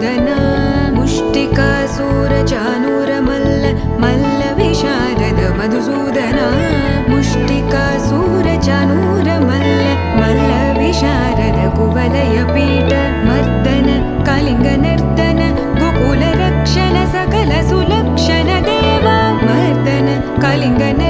मधुसूदना मुष्टिकासूरचानूरमल्ल मल्ल विशारद मधुसूदना मुष्टिकासूरचानूरमल्ल मल्ल विशारद कुवलयपीठ मर्दन कलिङ्गनर्तन गोकुलरक्षण सकल सुलक्षण देवा मर्दन कलिङ्गन